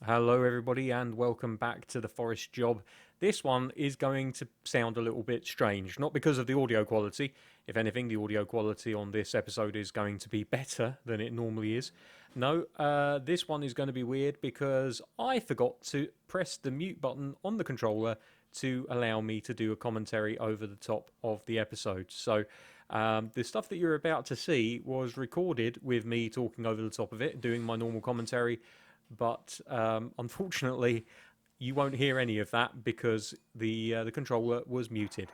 Hello, everybody, and welcome back to the Forest Job. This one is going to sound a little bit strange, not because of the audio quality. If anything, the audio quality on this episode is going to be better than it normally is. No, this one is going to be weird because I forgot to press the mute button on the controller to allow me to do a commentary over the top of the episode. So the stuff that you're about to see was recorded with me talking over the top of it, doing my normal commentary, but unfortunately you won't hear any of that because the controller was muted.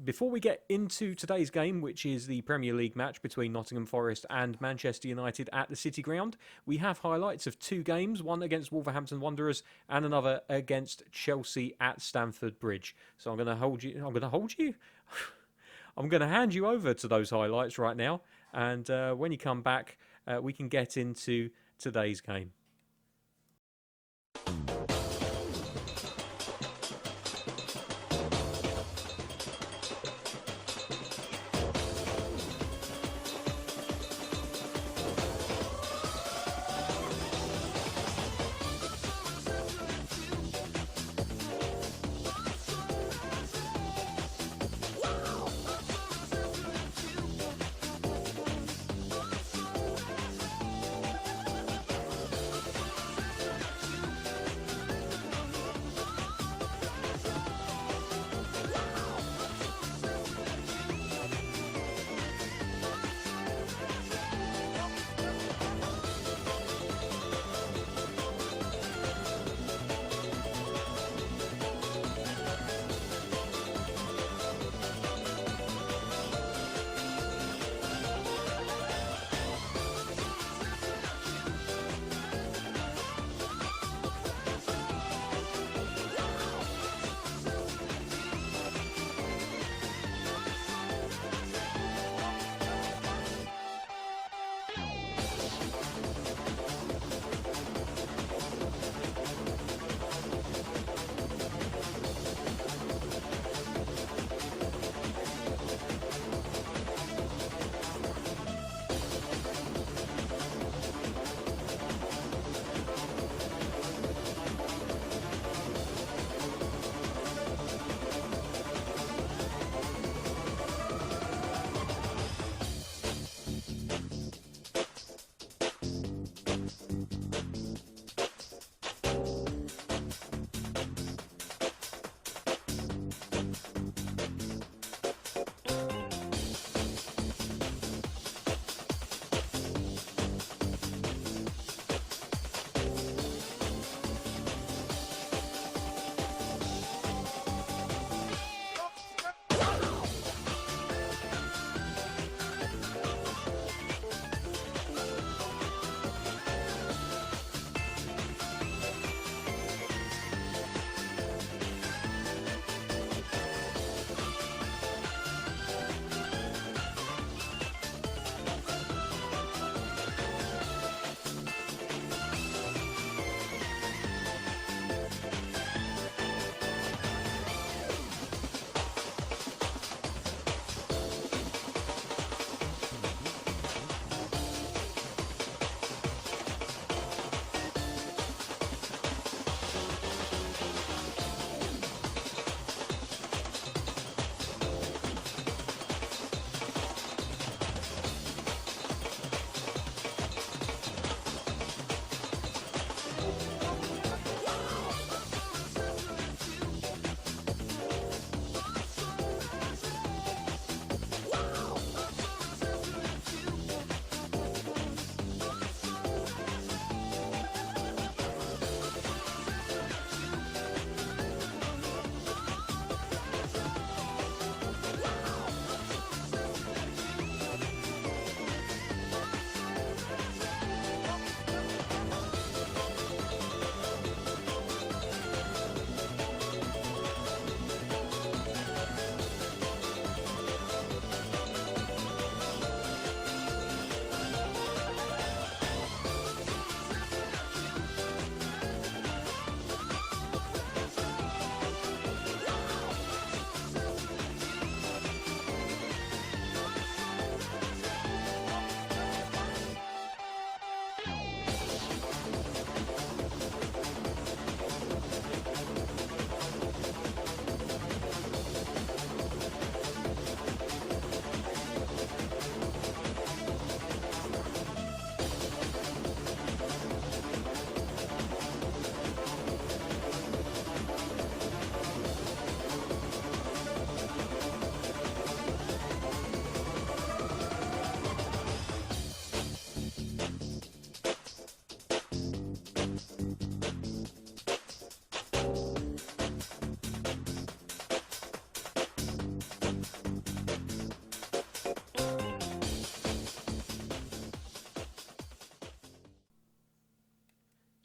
Before we get into today's game, which is the Premier League match between Nottingham Forest and Manchester United at the City Ground, we have highlights of two games, one against Wolverhampton Wanderers and another against Chelsea at Stamford Bridge. So I'm going to I'm going to hand you over to those highlights right now, and when you come back, we can get into today's game.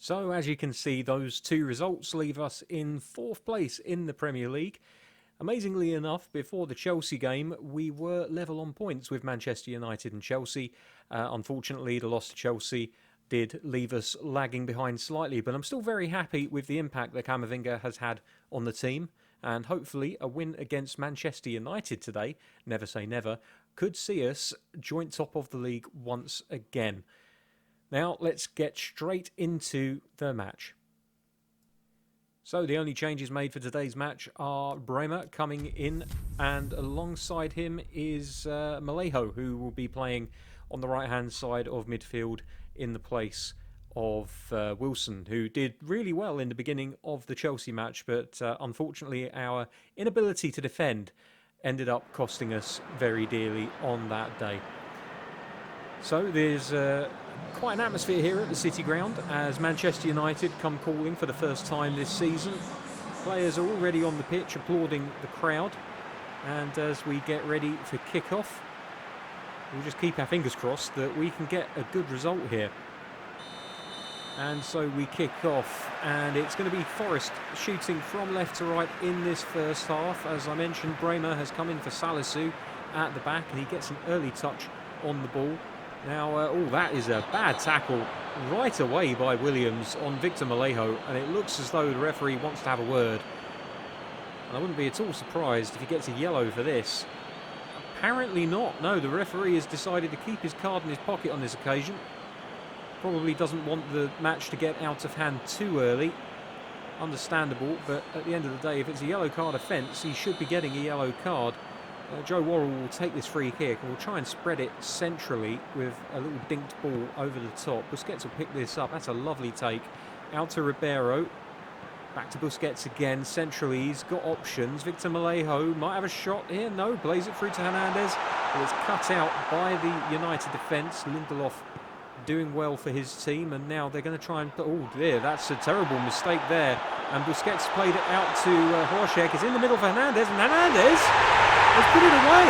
So, as you can see, those two results leave us in 4th place in the Premier League. Amazingly enough, before the Chelsea game, we were level on points with Manchester United and Chelsea. Unfortunately, the loss to Chelsea did leave us lagging behind slightly, but I'm still very happy with the impact that Camavinga has had on the team, and hopefully a win against Manchester United today, never say never, could see us joint top of the league once again. Now, let's get straight into the match. So, the only changes made for today's match are Bremer coming in, and alongside him is Malejo, who will be playing on the right-hand side of midfield in the place of Wilson, who did really well in the beginning of the Chelsea match, but unfortunately our inability to defend ended up costing us very dearly on that day. So there's quite an atmosphere here at the City Ground as Manchester United come calling for the first time this season. Players are already on the pitch applauding the crowd, and as we get ready for kick-off, we'll just keep our fingers crossed that we can get a good result here. And so we kick off, and it's going to be Forest shooting from left to right in this first half. As I mentioned, Bremer has come in for Salisu at the back, and he gets an early touch on the ball. Now, that is a bad tackle right away by Williams on Victor Malejo, and it looks as though the referee wants to have a word. And I wouldn't be at all surprised if he gets a yellow for this. Apparently not. No, the referee has decided to keep his card in his pocket on this occasion. Probably doesn't want the match to get out of hand too early. Understandable, but at the end of the day, if it's a yellow card offence, he should be getting a yellow card. Joe Worrell will take this free kick and will try and spread it centrally with a little dinked ball over the top. Busquets will pick this up. That's a lovely take. Out to Ribeiro. Back to Busquets again. Centrally, he's got options. Victor Malejo might have a shot here. No, plays it through to Hernandez. But it's cut out by the United defence. Lindelof doing well for his team, and now they're going to try and... Oh dear, that's a terrible mistake there. And Busquets played it out to Horschek. It's in the middle for Hernandez, and Hernandez has put it away.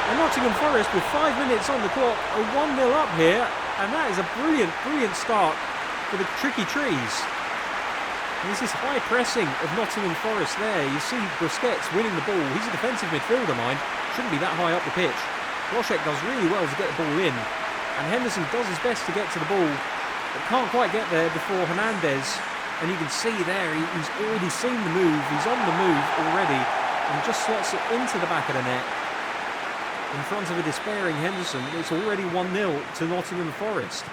And Nottingham Forest, with 5 minutes on the clock, are 1-0 up here, and that is a brilliant, brilliant start for the tricky trees. And this is high pressing of Nottingham Forest there. You see Busquets winning the ball. He's a defensive midfielder, mind. Shouldn't be that high up the pitch. Horschek does really well to get the ball in. And Henderson does his best to get to the ball, but can't quite get there before Hernandez. And you can see there, he's already seen the move. He's on the move already, and just slots it into the back of the net. In front of a despairing Henderson, it's already 1-0 to Nottingham Forest.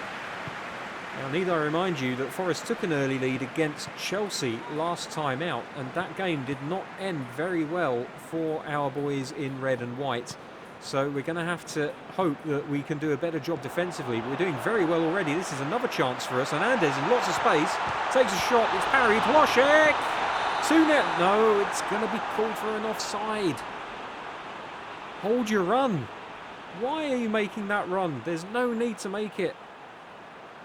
Now, need I remind you that Forest took an early lead against Chelsea last time out, and that game did not end very well for our boys in red and white. So we're going to have to hope that we can do a better job defensively. But we're doing very well already. This is another chance for us. Hernandez in lots of space. Takes a shot. It's parried. Horschek! 2-0. No, it's going to be called for an offside. Hold your run. Why are you making that run? There's no need to make it.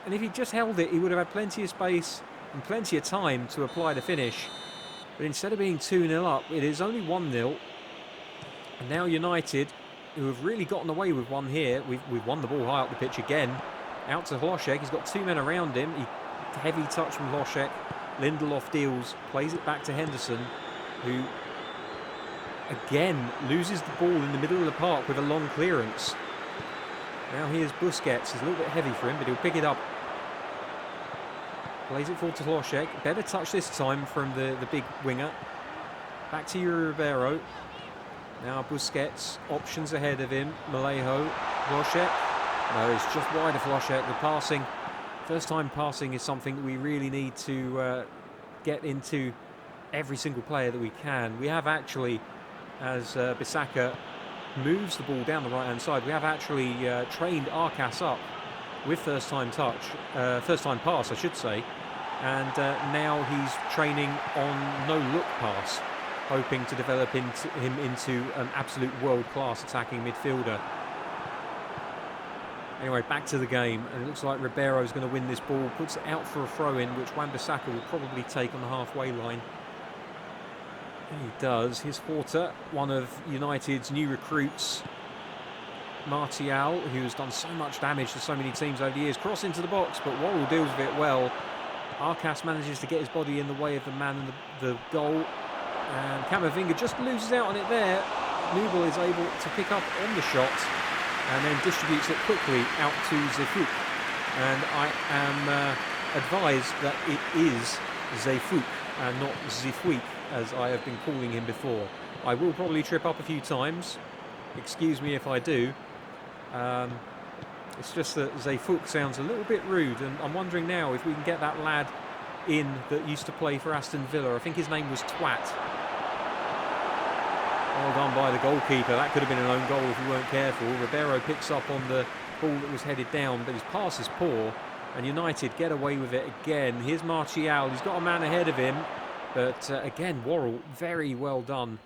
And if he just held it, he would have had plenty of space and plenty of time to apply the finish. But instead of being 2-0 up, it is only 1-0. And now United, who have really gotten away with one here. We've won the ball high up the pitch again. Out to Horschek. He's got 2 men around him. Heavy touch from Horschek. Lindelof deals, plays it back to Henderson, who again loses the ball in the middle of the park with a long clearance. Now here's Busquets. It's a little bit heavy for him, but he'll pick it up. Plays it forward to Horschek. Better touch this time from the big winger. Back to Ribeiro. Now Busquets, options ahead of him. Malejo, Horschek. No, it's just wide of Horschek. The passing, first time passing is something we really need to get into every single player that we can. We have actually, as Bissaka moves the ball down the right hand side, we have actually trained Arcas up with first time pass I should say, and now he's training on no look pass, hoping to develop him into an absolute world-class attacking midfielder. Anyway, back to the game, and it looks like Ribeiro's going to win this ball, puts it out for a throw-in, which Wan-Bissaka will probably take on the halfway line. And he does. Here's Horta, one of United's new recruits. Martial, who has done so much damage to so many teams over the years, cross into the box, but Worrell deals with it well. Arcas manages to get his body in the way of the man in the goal. And Camavinga just loses out on it there. Nubel is able to pick up on the shot and then distributes it quickly out to Zefuk. And I am advised that it is Zefuk and not Zifweek, as I have been calling him before. I will probably trip up a few times. Excuse me if I do. It's just that Zefuk sounds a little bit rude, and I'm wondering now if we can get that lad in that used to play for Aston Villa. I think his name was Twat. Well done by the goalkeeper. That could have been an own goal if we weren't careful. Ribeiro picks up on the ball that was headed down, but his pass is poor, and United get away with it again. Here's Martial. He's got a man ahead of him, but again, Worrell, very well done.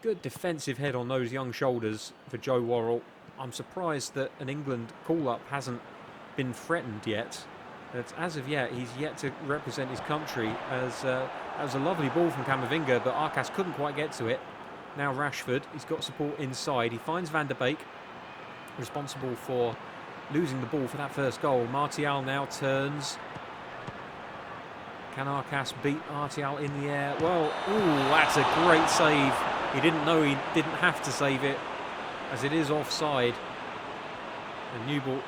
Good defensive head on those young shoulders for Joe Worrell. I'm surprised that an England call-up hasn't been threatened yet. But as of yet, he's yet to represent his country. That was a lovely ball from Camavinga, but Arcas couldn't quite get to it. Now Rashford, he's got support inside. He finds Van der Beek, responsible for losing the ball for that first goal. Martial now turns. Can Arcas beat Martial in the air? Well, ooh, that's a great save. He didn't know he didn't have to save it, as it is offside. And Nubel,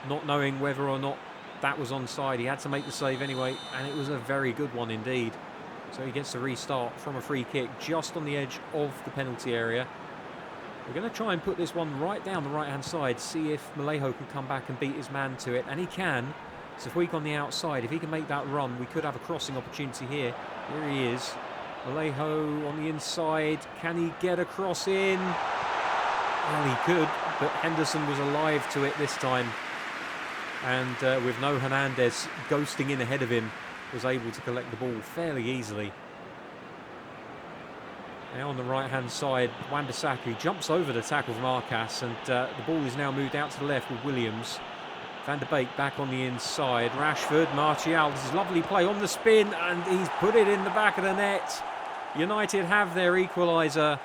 not knowing whether or not that was onside, he had to make the save anyway, and it was a very good one indeed. So he gets to restart from a free kick just on the edge of the penalty area. We're going to try and put this one right down the right-hand side, see if Malejo can come back and beat his man to it, and he can. Zefweek on the outside. If he can make that run, we could have a crossing opportunity here. Here he is. Malejo on the inside. Can he get a cross in? Well, he could, but Henderson was alive to it this time. And with no Hernandez ghosting in ahead of him, was able to collect the ball fairly easily. Now on the right-hand side, Wan-Bissaka jumps over the tackle from Arcas, and the ball is now moved out to the left with Williams. Van der Beek back on the inside. Rashford, Martial, this is a lovely play on the spin, and he's put it in the back of the net. United have their equaliser.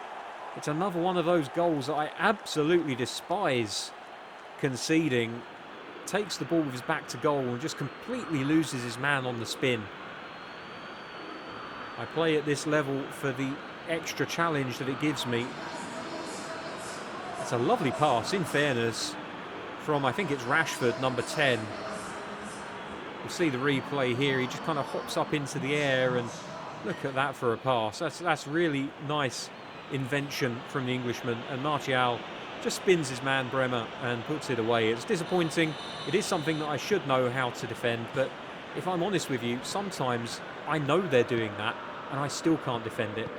It's another one of those goals that I absolutely despise conceding. Takes the ball with his back to goal and just completely loses his man on the spin. I play at this level for the extra challenge that it gives me. It's a lovely pass, in fairness, from, I think it's Rashford, number 10. You'll see the replay here. He just kind of hops up into the air, and look at that for a pass. That's really nice invention from the Englishman. And Martial just spins his man Bremer and puts it away. It's disappointing. It is something that I should know how to defend, but if I'm honest with you, sometimes I know they're doing that and I still can't defend it.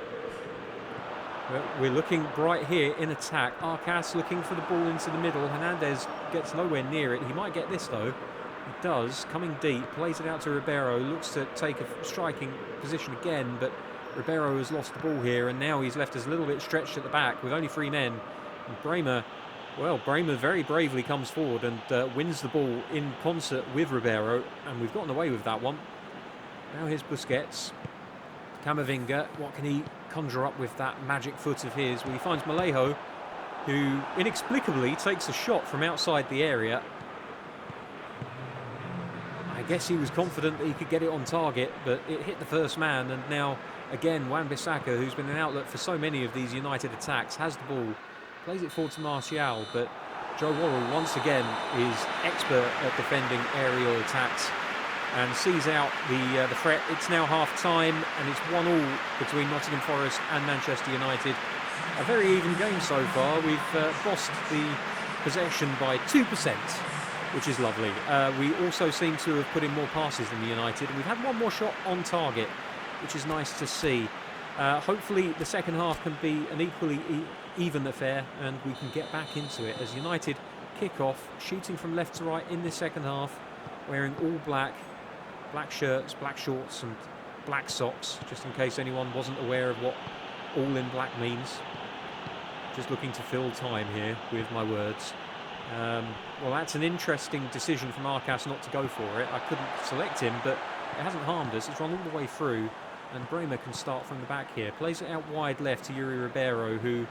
We're looking bright here in attack. Arcas looking for the ball into the middle. Hernandez gets nowhere near it. He might get this though. He does, coming deep, plays it out to Ribeiro, looks to take a striking position again, but Ribeiro has lost the ball here, and now he's left us a little bit stretched at the back with only 3 men. And Bremer very bravely comes forward and wins the ball in concert with Ribeiro, and we've gotten away with that one. Now here's Busquets. Camavinga, what can he conjure up with that magic foot of his? Well, he finds Malejo, who inexplicably takes a shot from outside the area. I guess he was confident that he could get it on target, but it hit the first man, and now again Wan-Bissaka, who's been an outlet for so many of these United attacks, has the ball, plays it forward to Martial, but Joe Worrell once again is expert at defending aerial attacks and sees out the threat. It's now half-time, and it's 1-1 between Nottingham Forest and Manchester United. A very even game so far. We've lost the possession by 2%, which is lovely. We also seem to have put in more passes than the United, and we've had one more shot on target, which is nice to see. Hopefully the second half can be an equally even affair, and we can get back into it as United kick off, shooting from left to right in the second half, wearing all black shirts, black shorts and black socks, just in case anyone wasn't aware of what all in black means. Just looking to fill time here with my words. Well, that's an interesting decision from Arcas not to go for it. I couldn't select him, but it hasn't harmed us. It's run all the way through, and Bremer can start from the back here. Plays it out wide left to Yuri Ribeiro, who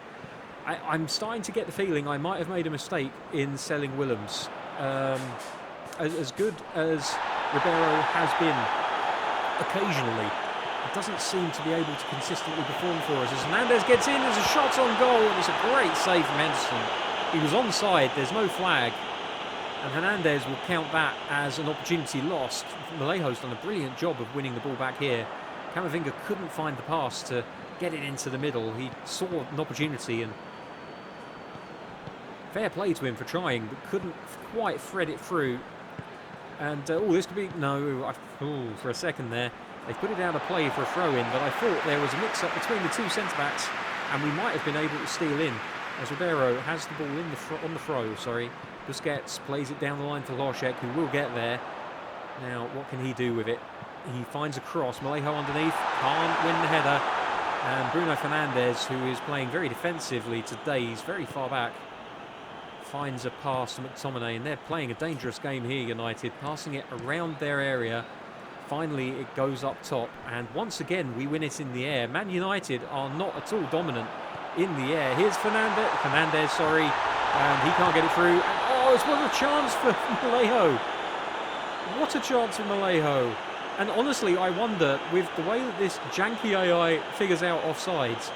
I'm starting to get the feeling I might have made a mistake in selling Willems. As good as Ribeiro has been occasionally. He doesn't seem to be able to consistently perform for us. As Hernandez gets in, there's a shot on goal, and it's a great save from Henderson. He was onside, there's no flag, and Hernandez will count that as an opportunity lost. Mallejo's done a brilliant job of winning the ball back here. Camavinga couldn't find the pass to get it into the middle. He saw an opportunity, and fair play to him for trying, but couldn't quite thread it through. And this could be for a second there. They put it out of play for a throw-in, but I thought there was a mix-up between the two centre-backs, and we might have been able to steal in. As Ribeiro has the ball on the throw. Busquets plays it down the line to Loschek, who will get there. Now, what can he do with it? He finds a cross. Mallejo underneath, can't win the header. And Bruno Fernandes, who is playing very defensively today, he's very far back, finds a pass to McTominay, and they're playing a dangerous game here, United, passing it around their area. Finally, it goes up top, and once again, we win it in the air. Man United are not at all dominant in the air. Here's Fernandes, and he can't get it through. And, it's what a chance for Mallejo. What a chance for Mallejo. And honestly, I wonder, with the way that this janky AI figures out offsides,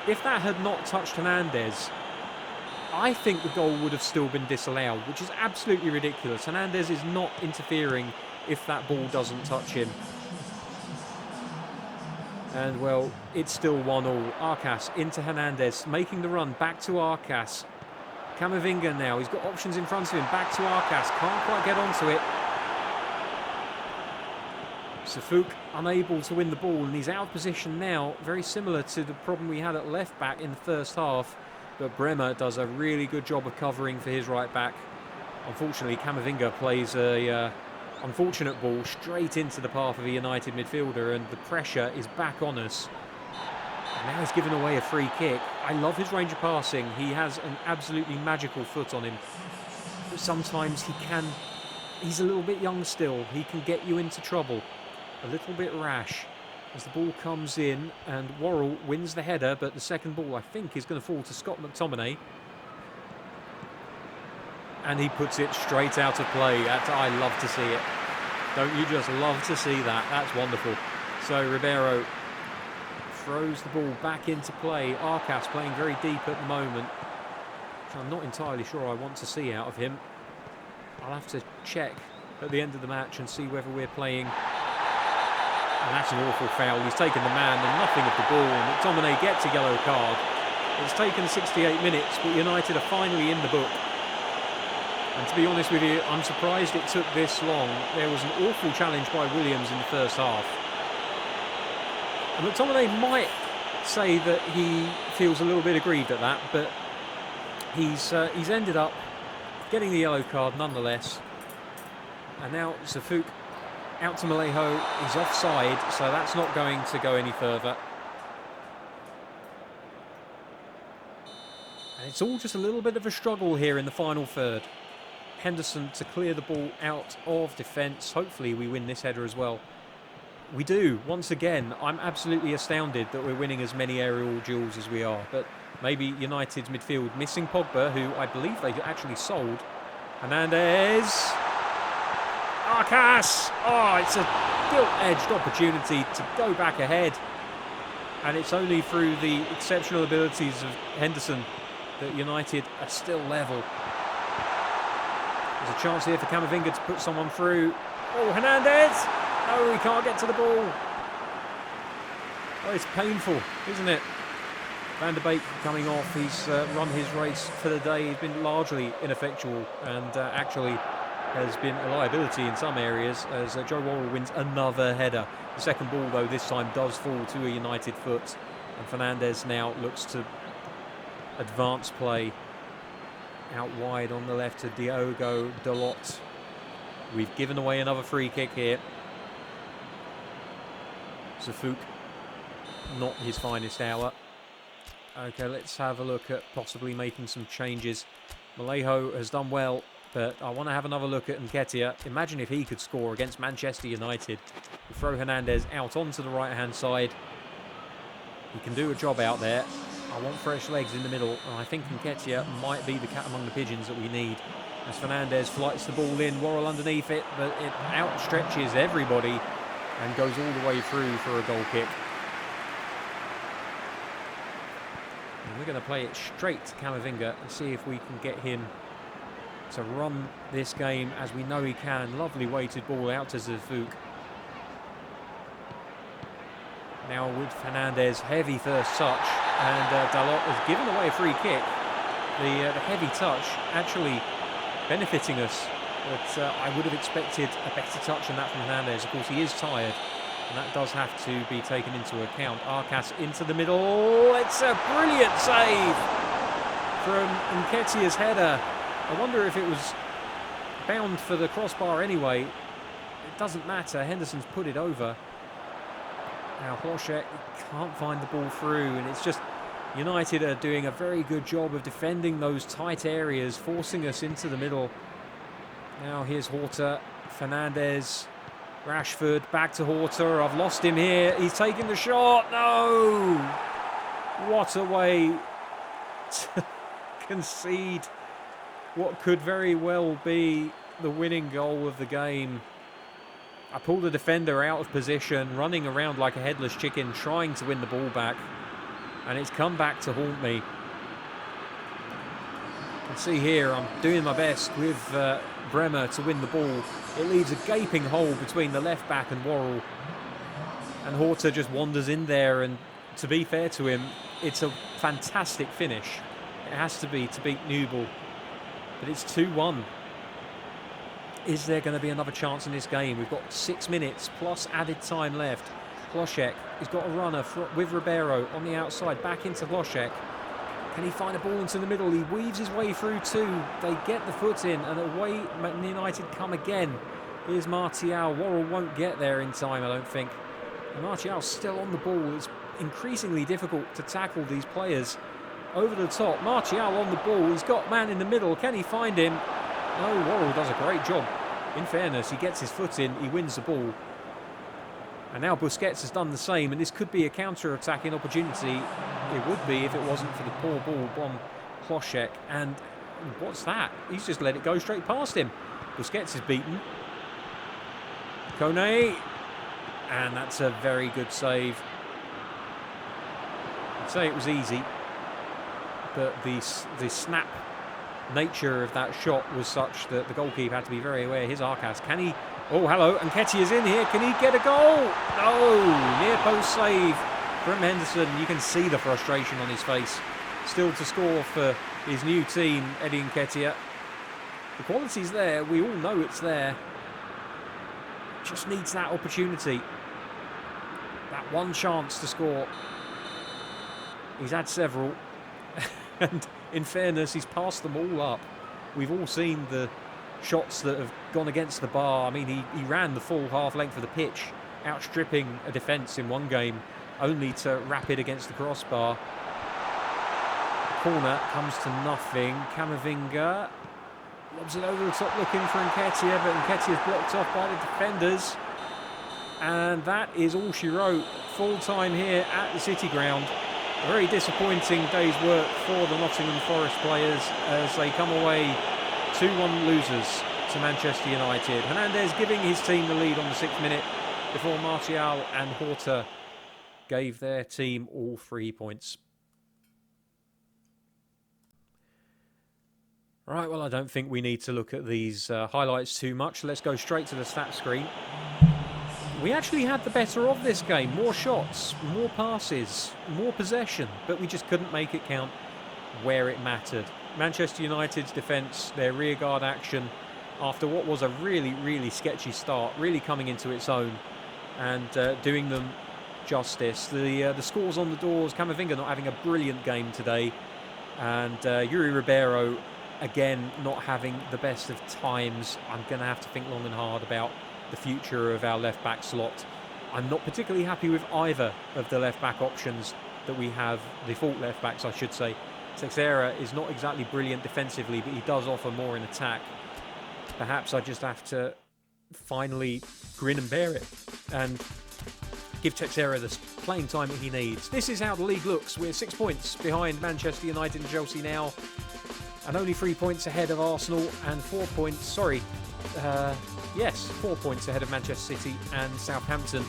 if that had not touched Hernandez, I think the goal would have still been disallowed, which is absolutely ridiculous. Hernandez is not interfering if that ball doesn't touch him. And, well, it's still 1-1. Arcas into Hernandez, making the run back to Arcas. Camavinga now, he's got options in front of him, back to Arcas, can't quite get onto it. Safuk unable to win the ball, and he's out of position now, very similar to the problem we had at left back in the first half. But Bremer does a really good job of covering for his right back. Unfortunately, Camavinga plays a unfortunate ball straight into the path of a United midfielder, and the pressure is back on us. And now he's given away a free kick. I love his range of passing. He has an absolutely magical foot on him. But sometimes he's a little bit young still. He can get you into trouble. A little bit rash. As the ball comes in, and Worrell wins the header, but the second ball, I think, is going to fall to Scott McTominay. And he puts it straight out of play. I love to see it. Don't you just love to see that? That's wonderful. So Ribeiro throws the ball back into play. Arcas playing very deep at the moment, which I'm not entirely sure I want to see out of him. I'll have to check at the end of the match and see whether we're playing. And that's an awful foul. He's taken the man and nothing of the ball. McTominay gets a yellow card. It's taken 68 minutes, but United are finally in the book. And to be honest with you, I'm surprised it took this long. There was an awful challenge by Williams in the first half. And McTominay might say that he feels a little bit aggrieved at that, but he's ended up getting the yellow card nonetheless. And now Safuk out to Mallejo. He's offside, so that's not going to go any further. And it's all just a little bit of a struggle here in the final third. Henderson to clear the ball out of defence. Hopefully we win this header as well. We do. Once again, I'm absolutely astounded that we're winning as many aerial duels as we are. But maybe United's midfield missing Pogba, who I believe they actually sold. Hernandez. Arcas. It's a gilt-edged opportunity to go back ahead. And it's only through the exceptional abilities of Henderson that United are still level. There's a chance here for Camavinga to put someone through. Hernandez! No, he can't get to the ball. It's painful, isn't it? Van der Beek coming off. He's run his race for the day. He's been largely ineffectual and actually has been a liability in some areas as Joe Worrell wins another header. The second ball, though, this time does fall to a United foot. And Fernandes now looks to advance play. Out wide on the left to Diogo Dalot. We've given away another free kick here. Safuk, not his finest hour. Okay, let's have a look at possibly making some changes. Mallejo has done well, but I want to have another look at Nketiah. Imagine if he could score against Manchester United. We throw Hernandez out onto the right-hand side. He can do a job out there. I want fresh legs in the middle, and I think Nketiah might be the cat among the pigeons that we need. as Fernandez flights the ball in. Worrell underneath it, but it outstretches everybody and goes all the way through for a goal kick. And we're going to play it straight to Camavinga and see if we can get him to run this game as we know he can. Lovely weighted ball out to Zafuk. Now with Fernandez, heavy first touch, and Dalot has given away a free kick. The heavy touch actually benefiting us, but I would have expected a better touch than that from Fernandez. Of course, he is tired, and that does have to be taken into account. Arcas into the middle. It's a brilliant save from Nketiah's header. I wonder if it was bound for the crossbar anyway. It doesn't matter. Henderson's put it over. Now Hlošek can't find the ball through, and it's just United are doing a very good job of defending those tight areas, forcing us into the middle. Now here's Horta, Fernandez, Rashford, back to Horta. I've lost him here. He's taking the shot. No! What a way to concede what could very well be the winning goal of the game. I pulled the defender out of position, running around like a headless chicken, trying to win the ball back. And it's come back to haunt me. You can see here, I'm doing my best with Bremer to win the ball. It leaves a gaping hole between the left back and Worrell. And Horta just wanders in there, and to be fair to him, it's a fantastic finish. It has to be to beat Newell. But it's 2-1. Is there going to be another chance in this game? We've got 6 minutes plus added time left. Hlošek has got a runner with Ribeiro on the outside, back into Hlošek. Can he find a ball into the middle? He weaves his way through two. They get the foot in, and away Man United come again. Here's Martial. Worrell won't get there in time, I don't think. And Martial's still on the ball. It's increasingly difficult to tackle these players. Over the top, Martial on the ball. He's got man in the middle. Can he find him? No, Worrell does a great job. In fairness, he gets his foot in, he wins the ball. And now Busquets has done the same, and this could be a counter-attacking opportunity. It would be if it wasn't for the poor ball from Hlošek. And what's that? He's just let it go straight past him. Busquets is beaten. Kone. And that's a very good save. I'd say it was easy, but the snap nature of that shot was such that the goalkeeper had to be very aware. Here's Arcas. Can he? Oh, hello. And Nketiah's in here. Can he get a goal? No. Near post save from Henderson. You can see the frustration on his face. Still to score for his new team, Eddie Nketiah. The quality's there. We all know it's there. Just needs that opportunity. That one chance to score. He's had several. And in fairness, he's passed them all up. We've all seen the shots that have gone against the bar. I mean, he ran the full half length of the pitch, outstripping a defence in one game, only to wrap it against the crossbar. Corner comes to nothing. Camavinga lobs it over the top looking for Nketiah, but Nketiah's blocked off by the defenders. And that is all she wrote. Full time here at the City Ground. A very disappointing day's work for the Nottingham Forest players as they come away 2-1 losers to Manchester United. Hernandez giving his team the lead on the 6th minute before Martial and Horta gave their team all 3 points. Right, well, I don't think we need to look at these highlights too much. Let's go straight to the stats screen. We actually had the better of this game. More shots, more passes, more possession, but we just couldn't make it count where it mattered. Manchester United's defence, their rearguard action, after what was a really, really sketchy start, really coming into its own and doing them justice. The scores on the doors, Camavinga not having a brilliant game today, and Yuri Ribeiro, again, not having the best of times. I'm going to have to think long and hard about the future of our left-back slot. I'm not particularly happy with either of the left-back options that we have, the default left-backs, I should say. Teixeira is not exactly brilliant defensively, but he does offer more in attack. Perhaps I just have to finally grin and bear it and give Teixeira the playing time that he needs. This is how the league looks. We're 6 points behind Manchester United and Chelsea now. and only 3 points ahead of Arsenal and 4 points, 4 points ahead of Manchester City and Southampton.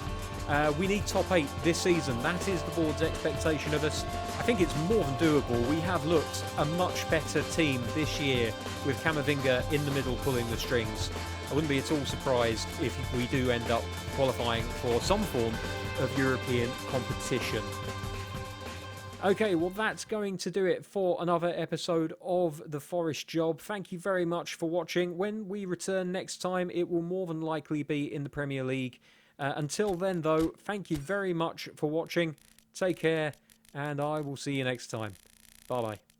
We need top 8 this season. That is the board's expectation of us. I think it's more than doable. We have looked a much better team this year with Camavinga in the middle pulling the strings. I wouldn't be at all surprised if we do end up qualifying for some form of European competition. Okay, well that's going to do it for another episode of The Forest Job. Thank you very much for watching. When we return next time, it will more than likely be in the Premier League. Until then, though, thank you very much for watching. Take care, and I will see you next time. Bye-bye.